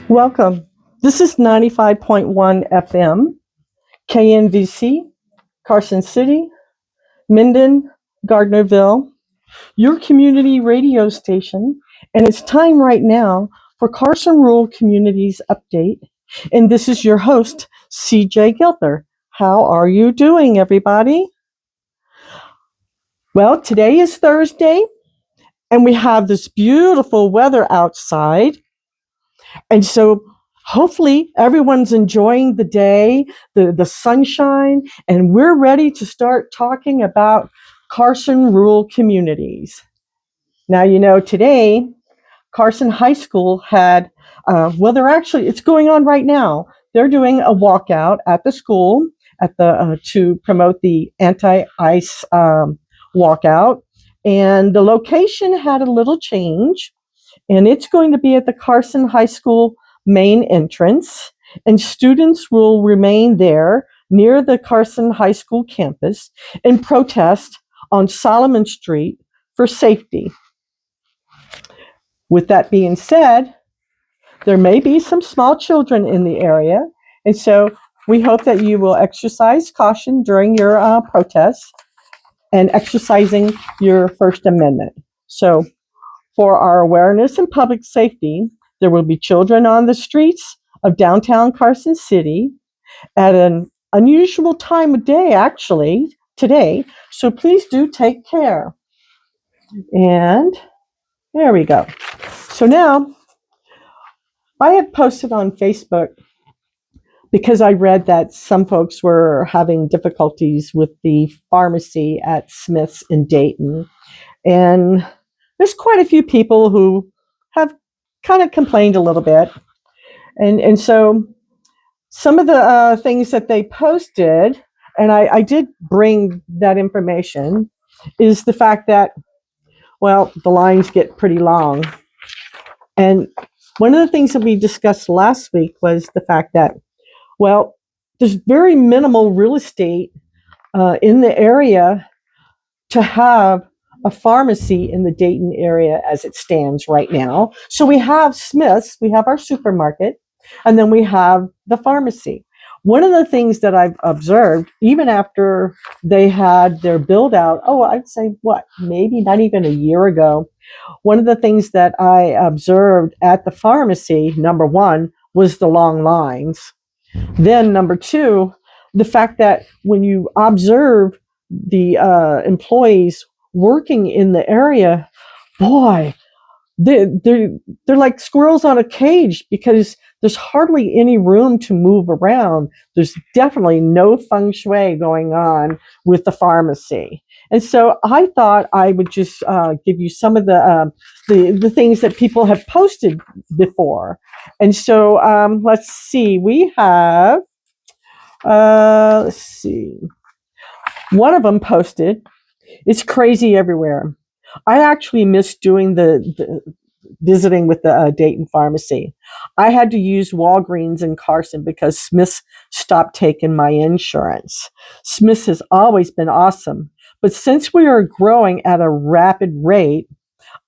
Welcome. This is 95.1 FM, KNVC, Carson City, Minden, Gardnerville, your community radio station. And it's time right now for Carson Rural Communities Update. And this is your host, CJ Gilther. How are you doing, everybody? Well, today is Thursday, and we have this beautiful weather outside. And so hopefully everyone's enjoying the day, the sunshine, and we're ready to start talking about Carson rural communities. Now, today, Carson High School had, it's going on right now. They're doing a walkout at the school to promote the anti-ice walkout. And the location had a little change, and it's going to be at the Carson High School main entrance, and students will remain there near the Carson High School campus and protest on Solomon Street for safety. With that being said, there may be some small children in the area, and so we hope that you will exercise caution during your protests and exercising your First Amendment. So, for our awareness and public safety, there will be children on the streets of downtown Carson City at an unusual time of day, actually, today. So please do take care. And there we go. So now, I had posted on Facebook because I read that some folks were having difficulties with the pharmacy at Smith's in Dayton. And there's quite a few people who have kind of complained a little bit. And so some of the things that they posted, and I did bring that information, is the fact that, well, the lines get pretty long. And one of the things that we discussed last week was the fact that, well, there's very minimal real estate in the area to have a pharmacy in the Dayton area as it stands right now. So we have Smith's, we have our supermarket, and then we have the pharmacy. One of the things that I've observed, even after they had their build out, I'd say maybe not even a year ago, one of the things that I observed at the pharmacy, number one, was the long lines. Then number two, the fact that when you observe the employees working in the area, boy, they're like squirrels on a cage because there's hardly any room to move around. There's definitely no feng shui going on with the pharmacy. And so I thought I would just give you some of the things that people have posted before. And so let's see. We have, one of them posted, "It's crazy everywhere. I actually miss doing the visiting with the Dayton pharmacy. I had to use Walgreens in Carson because Smith's stopped taking my insurance. Smith's has always been awesome, but since we are growing at a rapid rate,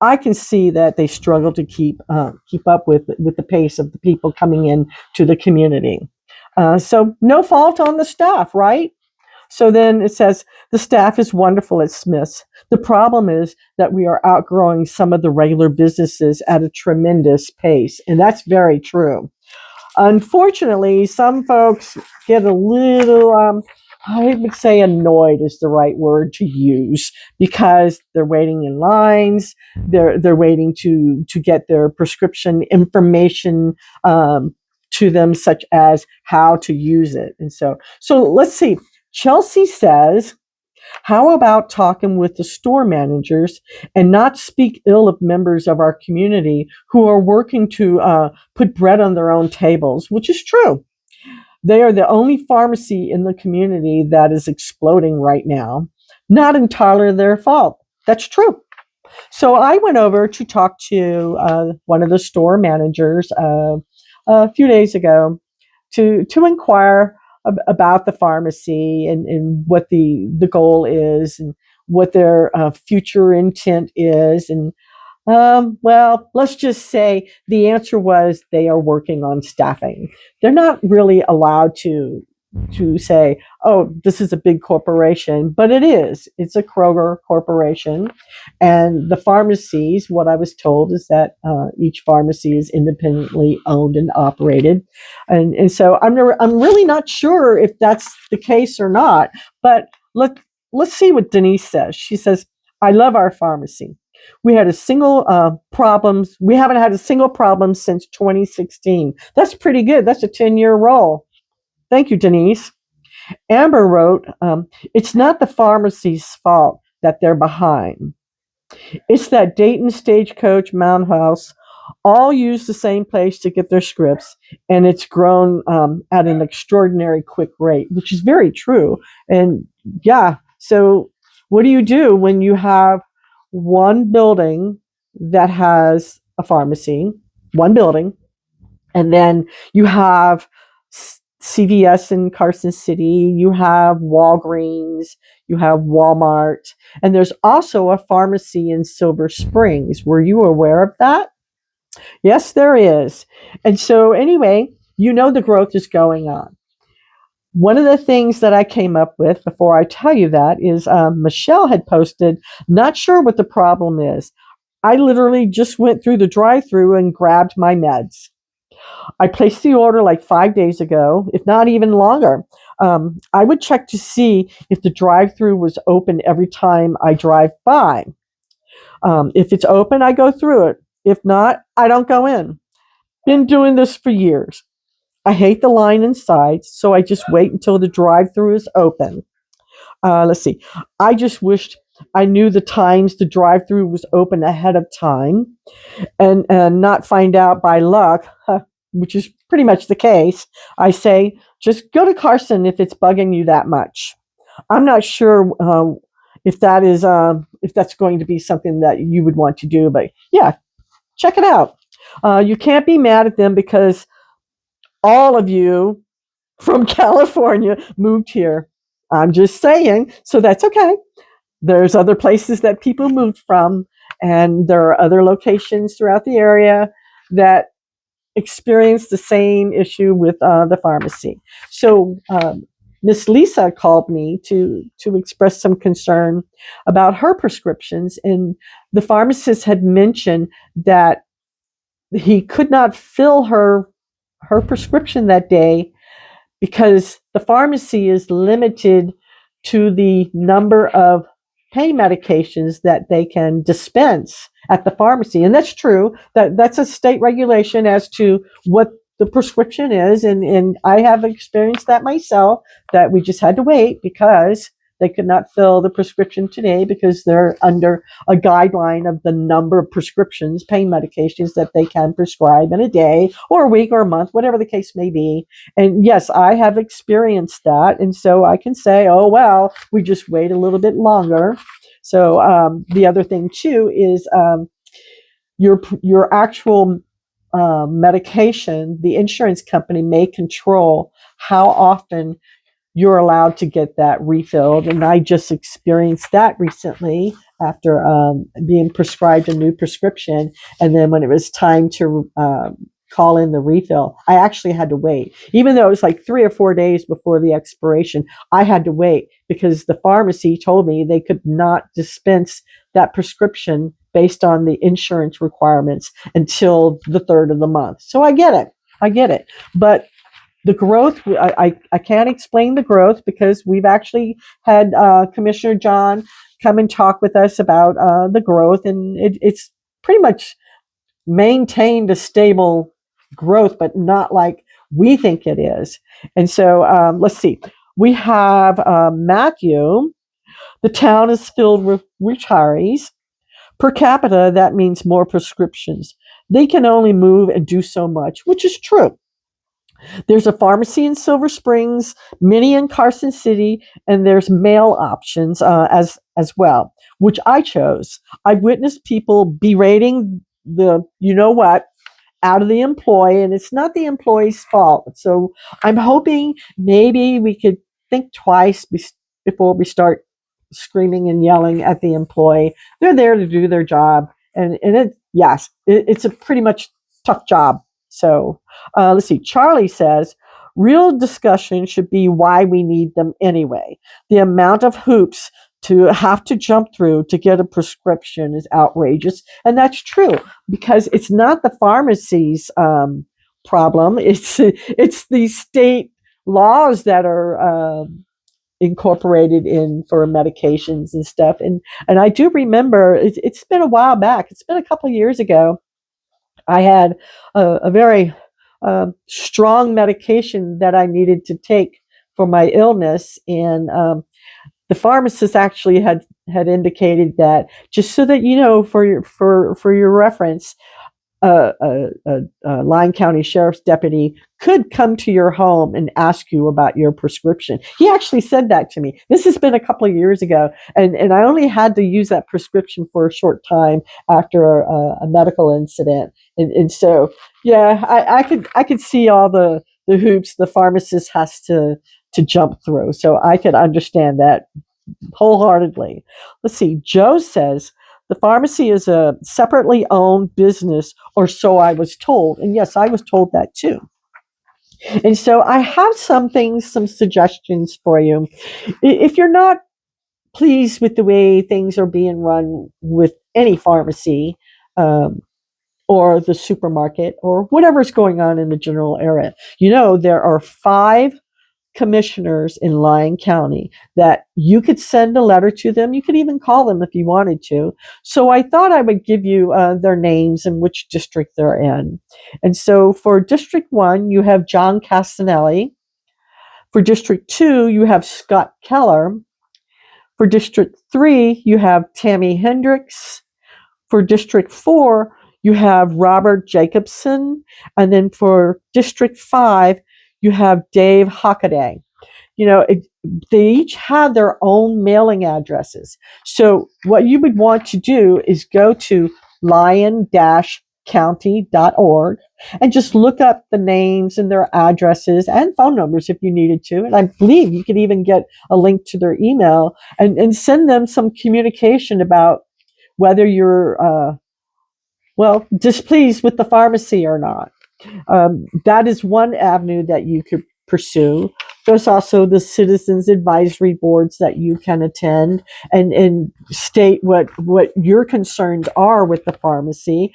I can see that they struggle to keep up with the pace of the people coming in to the community. So no fault on the staff, right?" So then it says, "The staff is wonderful at Smith's. The problem is that we are outgrowing some of the regular businesses at a tremendous pace." And that's very true. Unfortunately, some folks get a little, I would say annoyed is the right word to use, because they're waiting in lines. They're waiting to get their prescription information to them, such as how to use it. And so let's see. Chelsea says, "How about talking with the store managers and not speak ill of members of our community who are working to put bread on their own tables," which is true. They are the only pharmacy in the community that is exploding right now. Not entirely their fault. That's true. So I went over to talk to one of the store managers a few days ago to inquire about the pharmacy and what the goal is and what their future intent is. And Well, let's just say the answer was they are working on staffing. They're not really allowed to say, "Oh, this is a big corporation," but it is. It's a Kroger corporation, and the pharmacies. What I was told is that each pharmacy is independently owned and operated, and so I'm really not sure if that's the case or not. But let's see what Denise says. She says, "I love our pharmacy. We had a single problems. We haven't had a single problem since 2016. That's pretty good. That's a 10-year roll." Thank you, Denise. Amber wrote, "It's not the pharmacy's fault that they're behind. It's that Dayton, Stagecoach, Mound House all use the same place to get their scripts, and it's grown at an extraordinary quick rate," which is very true. And yeah, so what do you do when you have one building that has a pharmacy, one building, and then you have CVS in Carson City, you have Walgreens, you have Walmart, and there's also a pharmacy in Silver Springs. Were you aware of that? Yes, there is. And so, anyway, you know the growth is going on. One of the things that I came up with before I tell you that is Michelle had posted, "Not sure what the problem is. I literally just went through the drive through and grabbed my meds. I placed the order like 5 days ago, if not even longer. I would check to see if the drive through was open every time I drive by. If it's open, I go through it. If not, I don't go in. Been doing this for years. I hate the line inside, so I just wait until the drive through is open. Let's see. I just wished I knew the times the drive through was open ahead of time and not find out by luck, which is pretty much the case. I say, just go to Carson if it's bugging you that much." I'm not sure if that's going to be something that you would want to do, but yeah, check it out. You can't be mad at them because all of you from California moved here. I'm just saying, so that's okay. There's other places that people moved from, and there are other locations throughout the area that experience the same issue with the pharmacy. So Miss Lisa called me to express some concern about her prescriptions, and the pharmacist had mentioned that he could not fill her prescription that day because the pharmacy is limited to the number of pain medications that they can dispense at the pharmacy. And that's true. That's a state regulation as to what the prescription is. And I have experienced that myself, that we just had to wait because they could not fill the prescription today because they're under a guideline of the number of prescriptions, pain medications that they can prescribe in a day or a week or a month, whatever the case may be. And yes, I have experienced that. And so I can say, oh, well, we just wait a little bit longer. So the other thing, too, is your actual medication, the insurance company may control how often you're allowed to get that refilled. And I just experienced that recently after being prescribed a new prescription. And then when it was time to call in the refill, I actually had to wait. Even though it was like 3 or 4 days before the expiration, I had to wait because the pharmacy told me they could not dispense that prescription based on the insurance requirements until the 3rd of the month. So I get it. I get it. But the growth, I can't explain the growth because we've actually had Commissioner John come and talk with us about the growth, and it's pretty much maintained a stable growth, but not like we think it is. And so let's see. We have Matthew. The town is filled with retirees. Per capita, that means more prescriptions. They can only move and do so much, which is true. There's a pharmacy in Silver Springs, many in Carson City, and there's mail options as well, which I chose. I've witnessed people berating the you know what out of the employee, and it's not the employee's fault. So I'm hoping maybe we could think twice before we start screaming and yelling at the employee. They're there to do their job, it's a pretty much tough job. So let's see. Charlie says, real discussion should be why we need them anyway. The amount of hoops to have to jump through to get a prescription is outrageous. And that's true, because it's not the pharmacy's problem. It's the state laws that are incorporated in for medications and stuff. And I do remember, it's been a while back. It's been a couple of years ago. I had a very strong medication that I needed to take for my illness, and the pharmacist actually had indicated that, just so that you know, for your reference, a Lyon County Sheriff's deputy could come to your home and ask you about your prescription. He actually said that to me. This has been a couple of years ago, and I only had to use that prescription for a short time after a medical incident. And so, yeah, I could see all the hoops the pharmacist has to jump through. So I could understand that wholeheartedly. Let's see. Joe says, the pharmacy is a separately owned business, or so I was told. And yes, I was told that too. And so I have some suggestions for you. If you're not pleased with the way things are being run with any pharmacy, or the supermarket, or whatever's going on in the general area, there are 5 commissioners in Lyon County that you could send a letter to them. You could even call them if you wanted to. So I thought I would give you their names and which district they're in. And so for District 1, you have John Castanelli. For District 2, you have Scott Keller. For District 3, you have Tammy Hendricks. For District 4, you have Robert Jacobson. And then for District 5, you have Dave Hockaday. They each have their own mailing addresses. So what you would want to do is go to lyon-county.org and just look up the names and their addresses and phone numbers if you needed to. And I believe you could even get a link to their email and send them some communication about whether you're, displeased with the pharmacy or not. That is one avenue that you could pursue. There's also the citizens advisory boards that you can attend and state what your concerns are with the pharmacy.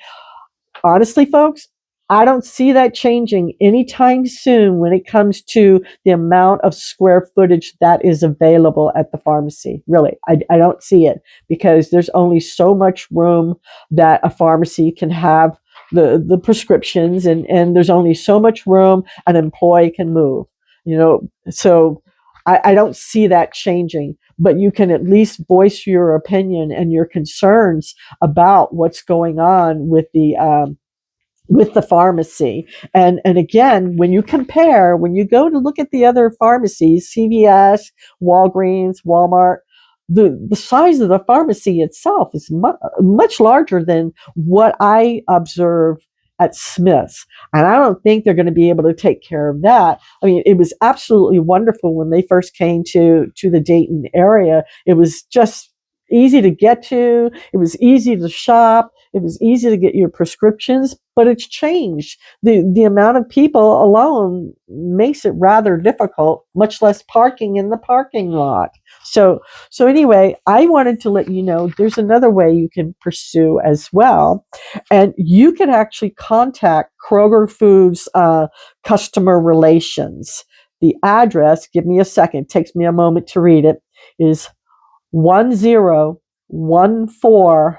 Honestly, folks, I don't see that changing anytime soon when it comes to the amount of square footage that is available at the pharmacy. Really, I don't see it, because there's only so much room that a pharmacy can have the prescriptions, and there's only so much room an employee can move. So I don't see that changing. But you can at least voice your opinion and your concerns about what's going on with the pharmacy. And again, when you go to look at the other pharmacies, CVS, Walgreens, Walmart, the size of the pharmacy itself is much larger than what I observe at Smith's. And I don't think they're going to be able to take care of that. I mean, it was absolutely wonderful when they first came to the Dayton area. It was just easy to get to. It was easy to shop. It was easy to get your prescriptions, but it's changed. The amount of people alone makes it rather difficult, much less parking in the parking lot. So anyway, I wanted to let you know there's another way you can pursue as well. And you can actually contact Kroger Foods customer relations. The address, give me a second, it takes me a moment to read it, is 1014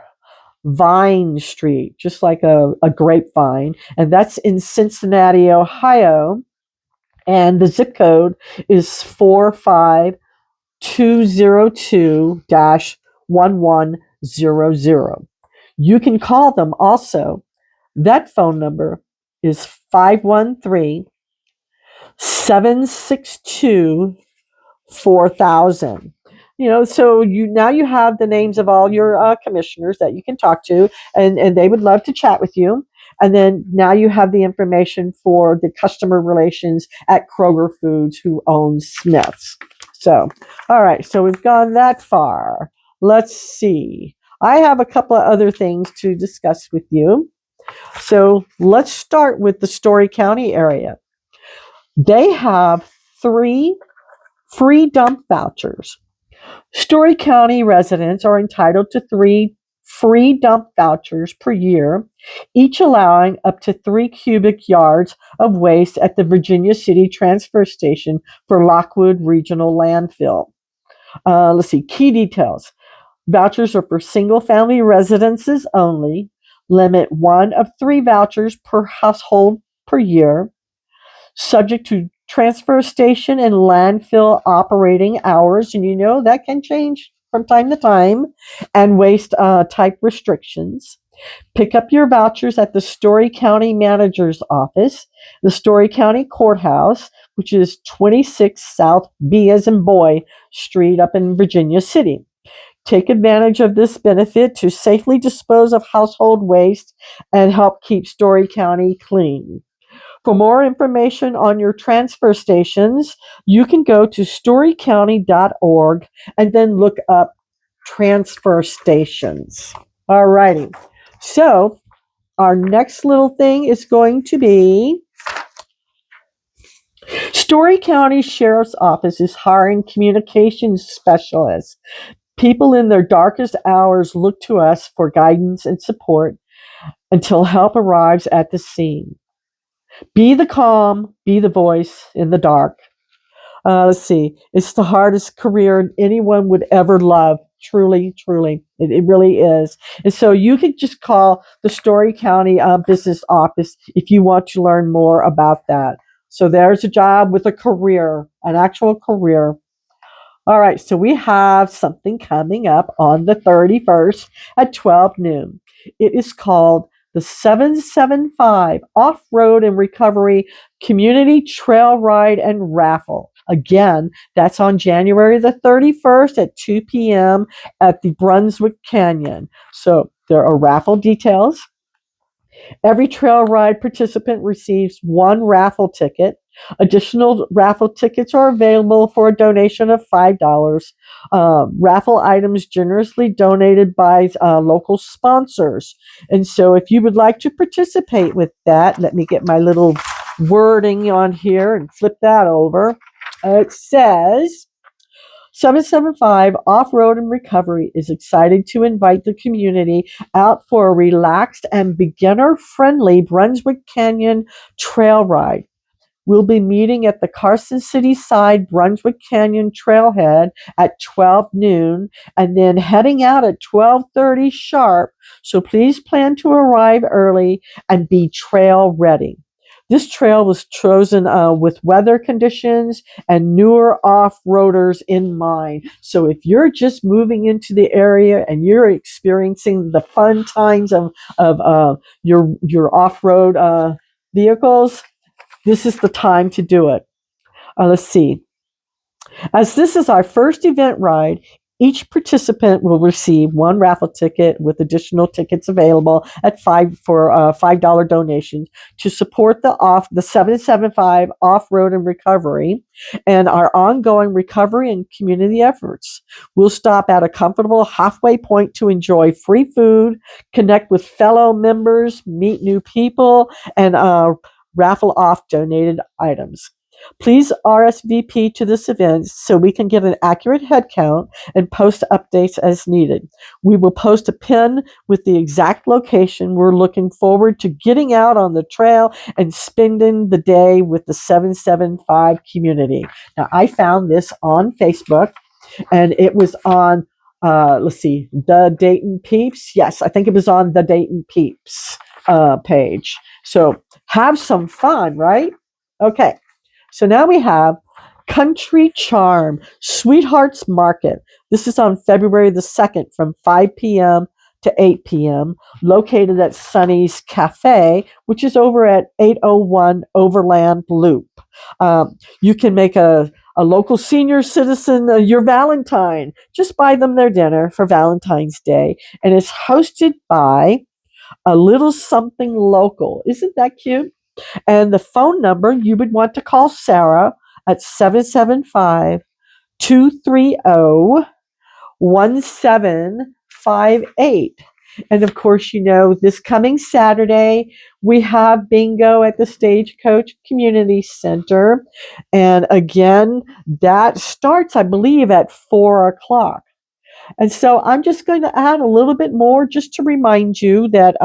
Vine Street, just like a grapevine. And that's in Cincinnati, Ohio. And the zip code is 45202-1100. You can call them also. That phone number is 513-762-4000. So you have the names of all your commissioners that you can talk to, and they would love to chat with you. And then now you have the information for the customer relations at Kroger Foods, who owns Smith's. So, all right, so we've gone that far. Let's see. I have a couple of other things to discuss with you. So let's start with the Story County area. They have 3 free dump vouchers. Story County residents are entitled to 3 free dump vouchers per year, each allowing up to 3 cubic yards of waste at the Virginia City Transfer Station for Lockwood Regional Landfill. Let's see, key details. Vouchers are for single-family residences only. Limit 1 of 3 vouchers per household per year. Subject to transfer station and landfill operating hours, and that can change from time to time, and waste type restrictions. Pick up your vouchers at the Story County Manager's Office, the Story County Courthouse, which is 26 South B as in Boy Street up in Virginia City. Take advantage of this benefit to safely dispose of household waste and help keep Story County clean. For more information on your transfer stations, you can go to storycounty.org and then look up transfer stations. All righty. So our next little thing is going to be Story County Sheriff's Office is hiring communications specialists. People in their darkest hours look to us for guidance and support until help arrives at the scene. Be the calm, be the voice in the dark. Let's see. It's the hardest career anyone would ever love. Truly, truly. It really is. And so you could just call the Story County Business Office if you want to learn more about that. So there's a job with a career, an actual career. All right, so we have something coming up on the 31st at 12 noon. It is called the 775 Off-Road and Recovery Community Trail Ride and Raffle. Again, that's on January the 31st at 2 p.m. at the Brunswick Canyon. So there are raffle details. Every trail ride participant receives 1 raffle ticket. Additional raffle tickets are available for a donation of $5. Raffle items generously donated by local sponsors. And so if you would like to participate with that, let me get my little wording on here and flip that over. It says, 775 Off-Road and Recovery is excited to invite the community out for a relaxed and beginner-friendly Brunswick Canyon trail ride. We'll be meeting at the Carson City Side Brunswick Canyon Trailhead at 12 noon and then heading out at 12:30 sharp, so please plan to arrive early and be trail ready. This trail was chosen with weather conditions and newer off-roaders in mind. So if you're just moving into the area and you're experiencing the fun times of your off-road vehicles, this is the time to do it. Let's see. As this is our first event ride, each participant will receive 1 raffle ticket with additional tickets available at $5 donations to support the 775 Off-Road and Recovery and our ongoing recovery and community efforts. We'll stop at a comfortable halfway point to enjoy free food, connect with fellow members, meet new people, and raffle off donated items. Please RSVP to this event so we can get an accurate head count and post updates as needed. We will post a pin with the exact location. We're looking forward to getting out on the trail and spending the day with the 775 community. Now, I found this on Facebook, and it was on, let's see, the Dayton Peeps. Yes, I think it was on the Dayton Peeps page. So have some fun, right? Okay. So now we have Country Charm Sweethearts Market. This is on February the 2nd from 5 p.m. to 8 p.m. located at Sunny's Cafe, which is over at 801 Overland Loop. You can make a local senior citizen your Valentine. Just buy them their dinner for Valentine's Day. And it's hosted by A Little Something Local. Isn't that cute? And the phone number, you would want to call Sarah at 775-230-1750. 858. And of course, this coming Saturday, we have bingo at the Stagecoach Community Center. And again, that starts, I believe, at 4 o'clock. And so I'm just going to add a little bit more just to remind you that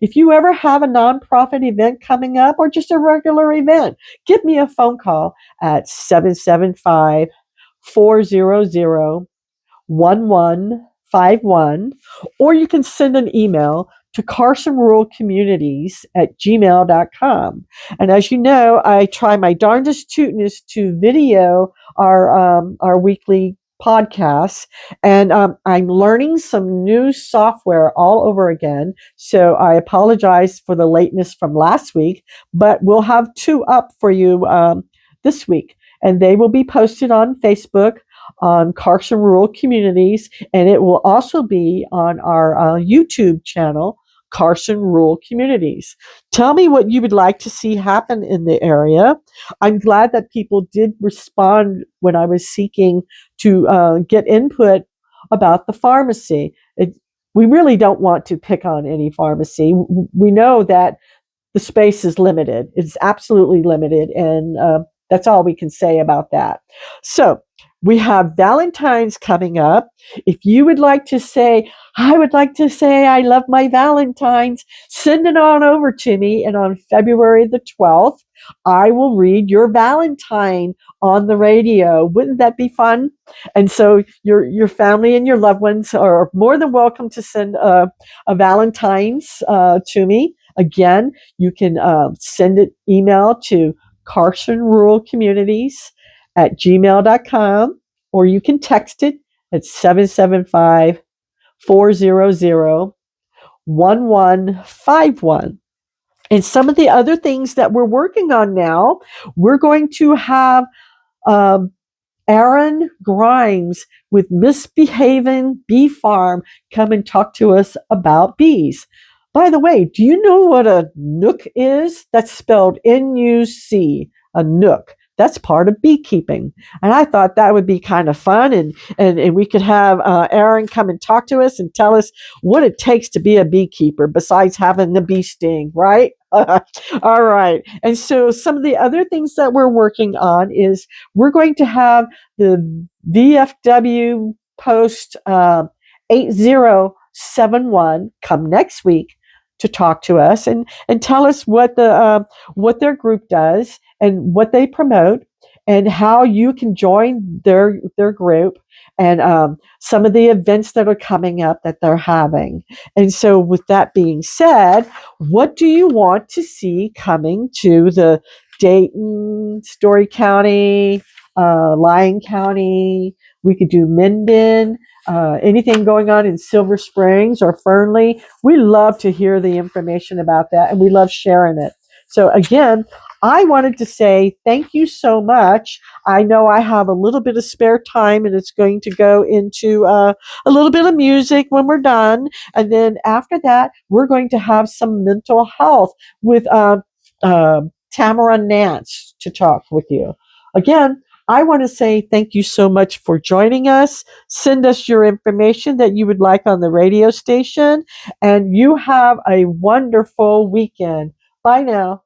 if you ever have a nonprofit event coming up or just a regular event, give me a phone call at 775-400-1151, or you can send an email to carsonruralcommunities@gmail.com. And as you know, I try my darndest tootinest to video our weekly podcasts, and I'm learning some new software all over again. So I apologize for the lateness from last week, but we'll have 2 up for you this week, and they will be posted on Facebook on Carson Rural Communities, and it will also be on our YouTube channel, Carson Rural Communities. Tell me what you would like to see happen in the area. I'm glad that people did respond when I was seeking to get input about the pharmacy. We really don't want to pick on any pharmacy. We know that the space is limited. It's absolutely limited, and that's all we can say about that. So we have Valentine's coming up. If you would like to say, I would like to say I love my Valentine's, send it on over to me. And on February the 12th, I will read your Valentine on the radio. Wouldn't that be fun? And so your family and your loved ones are more than welcome to send a Valentine's to me. Again, you can send an email to carsonruralcommunities@gmail.com, or you can text it at 775-400-1151. And some of the other things that we're working on now, we're going to have Aaron Grimes with Misbehaving Bee Farm come and talk to us about bees. By the way, do you know what a nook is? That's spelled N-U-C, a nook. That's part of beekeeping. And I thought that would be kind of fun. And we could have Aaron come and talk to us and tell us what it takes to be a beekeeper besides having the bee sting, right? All right. And so some of the other things that we're working on is we're going to have the VFW Post 8071 come next week to talk to us and tell us what their group does and what they promote and how you can join their group and some of the events that are coming up that they're having. And so with that being said, what do you want to see coming to the Dayton, Story County, Lyon County? We could do Minden, anything going on in Silver Springs or Fernley. We love to hear the information about that, and we love sharing it. So again, I wanted to say thank you so much. I know I have a little bit of spare time, and it's going to go into a little bit of music when we're done. And then after that, we're going to have some mental health with Tamara Nance to talk with you. Again, I want to say thank you so much for joining us. Send us your information that you would like on the radio station, and you have a wonderful weekend. Bye now.